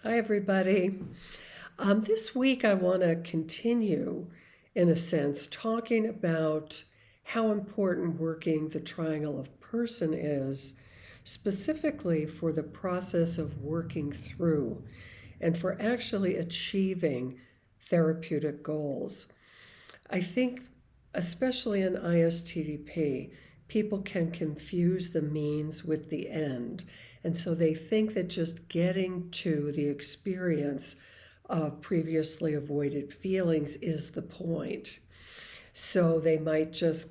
Hi, everybody. This week, I want to continue, in a sense, talking about how important working the triangle of person is, specifically for the process of working through and for actually achieving therapeutic goals. I think, especially in ISTDP, people can confuse the means with the end. And so they think that just getting to the experience of previously avoided feelings is the point. So they might just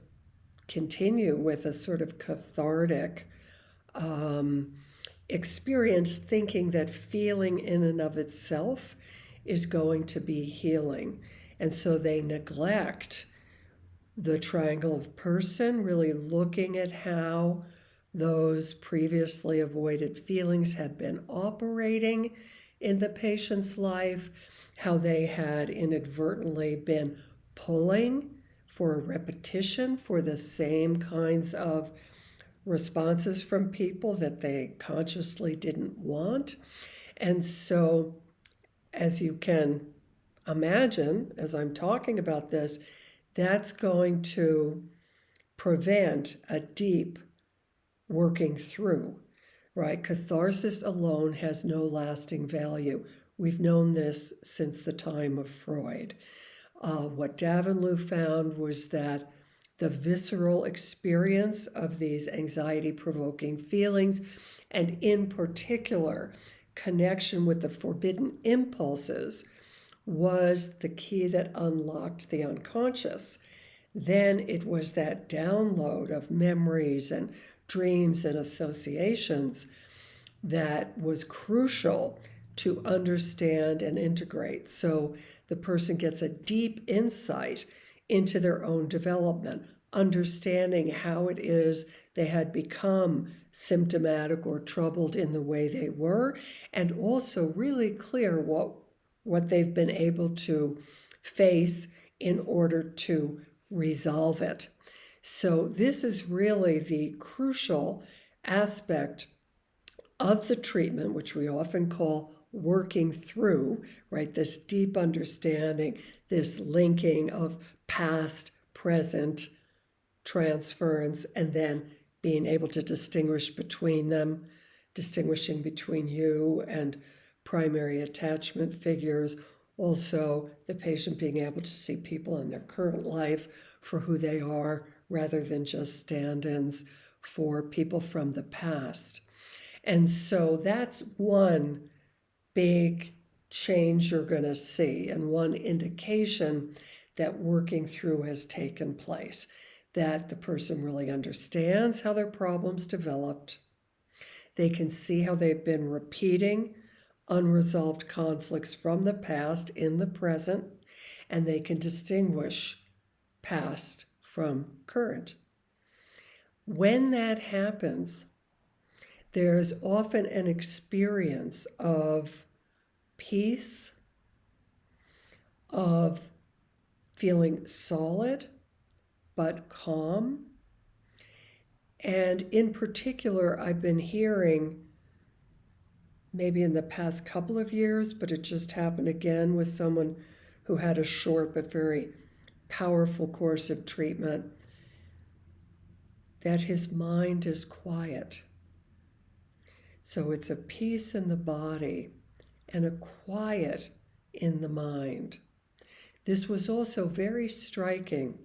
continue with a sort of cathartic um, experience, thinking that feeling in and of itself is going to be healing. And so they neglect the triangle of person, really looking at how those previously avoided feelings had been operating in the patient's life, how they had inadvertently been pulling for a repetition for the same kinds of responses from people that they consciously didn't want. And so, as you can imagine, as I'm talking about this, that's going to prevent a deep working through, right? Catharsis alone has no lasting value. We've known this since the time of Freud. What Davenlou found was that the visceral experience of these anxiety provoking feelings, and in particular, connection with the forbidden impulses, was the key that unlocked the unconscious. Then it was that download of memories and dreams and associations that was crucial to understand and integrate. So the person gets a deep insight into their own development, understanding how it is they had become symptomatic or troubled in the way they were, and also really clear what they've been able to face in order to resolve it. So this is really the crucial aspect of the treatment, which we often call working through, right? This deep understanding, this linking of past, present, transference, and then being able to distinguish between them, distinguishing between you and primary attachment figures. Also, the patient being able to see people in their current life for who they are rather than just stand ins for people from the past. And so that's one big change you're going to see, and one indication that working through has taken place, that the person really understands how their problems developed. They can see how they've been repeating unresolved conflicts from the past in the present, and they can distinguish past from current. When that happens, there's often an experience of peace, of feeling solid but calm. And in particular, I've been hearing, maybe in the past couple of years, but it just happened again with someone who had a short but very powerful course of treatment, that his mind is quiet. So it's a peace in the body and a quiet in the mind. This was also very striking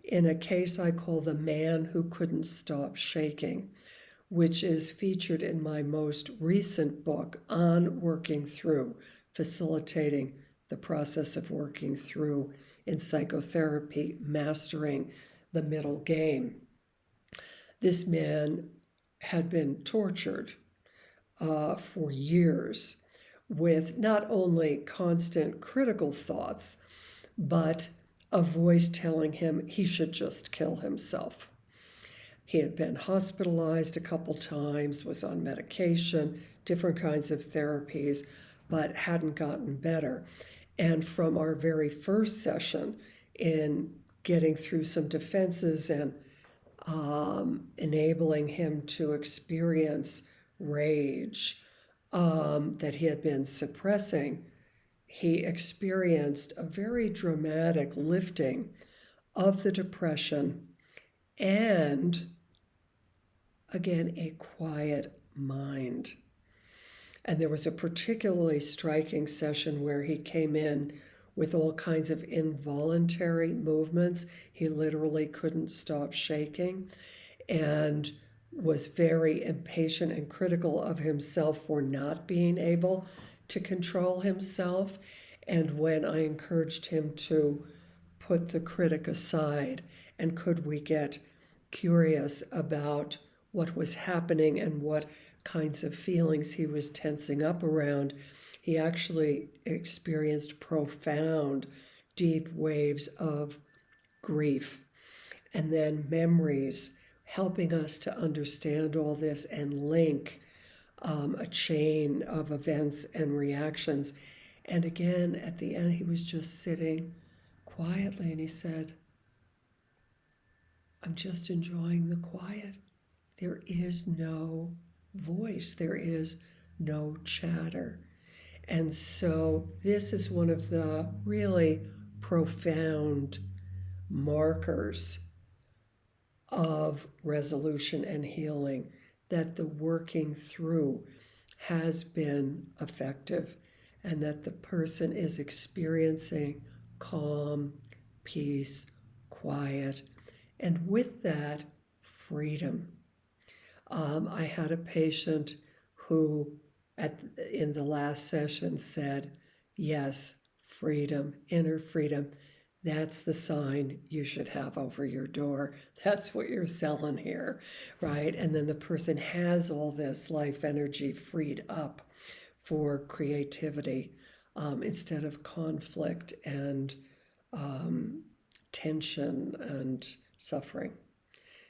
in a case I call The Man Who Couldn't Stop Shaking, which is featured in my most recent book on working through, facilitating the process of working through in psychotherapy, mastering the middle game. This man had been tortured for years with not only constant critical thoughts, but a voice telling him he should just kill himself. He had been hospitalized a couple times, was on medication, different kinds of therapies, but hadn't gotten better. And from our very first session in getting through some defenses and enabling him to experience rage, that he had been suppressing, he experienced a very dramatic lifting of the depression and, again, a quiet mind. And there was a particularly striking session where he came in with all kinds of involuntary movements. He literally couldn't stop shaking and was very impatient and critical of himself for not being able to control himself. And when I encouraged him to put the critic aside and could we get curious about what was happening and what kinds of feelings he was tensing up around, he actually experienced profound, deep waves of grief and then memories, helping us to understand all this and link a chain of events and reactions. And again, at the end, he was just sitting quietly and he said, I'm just enjoying the quiet. There is no voice, there is no chatter. And so, this is one of the really profound markers of resolution and healing, that the working through has been effective and that the person is experiencing calm, peace, quiet, and with that, freedom. I had a patient who, in the last session, said, yes, freedom, inner freedom. That's the sign you should have over your door. That's what you're selling here, right? And then the person has all this life energy freed up for creativity instead of conflict and tension and suffering.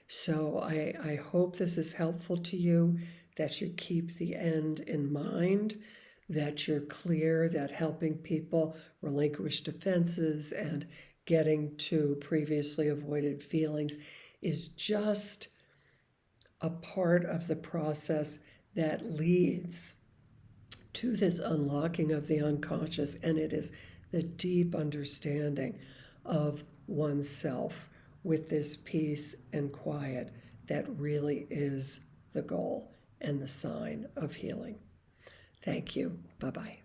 So I hope this is helpful to you, that you keep the end in mind, that you're clear that helping people relinquish defenses and getting to previously avoided feelings is just a part of the process that leads to this unlocking of the unconscious, and it is the deep understanding of oneself with this peace and quiet that really is the goal and the sign of healing. Thank you. Bye-bye.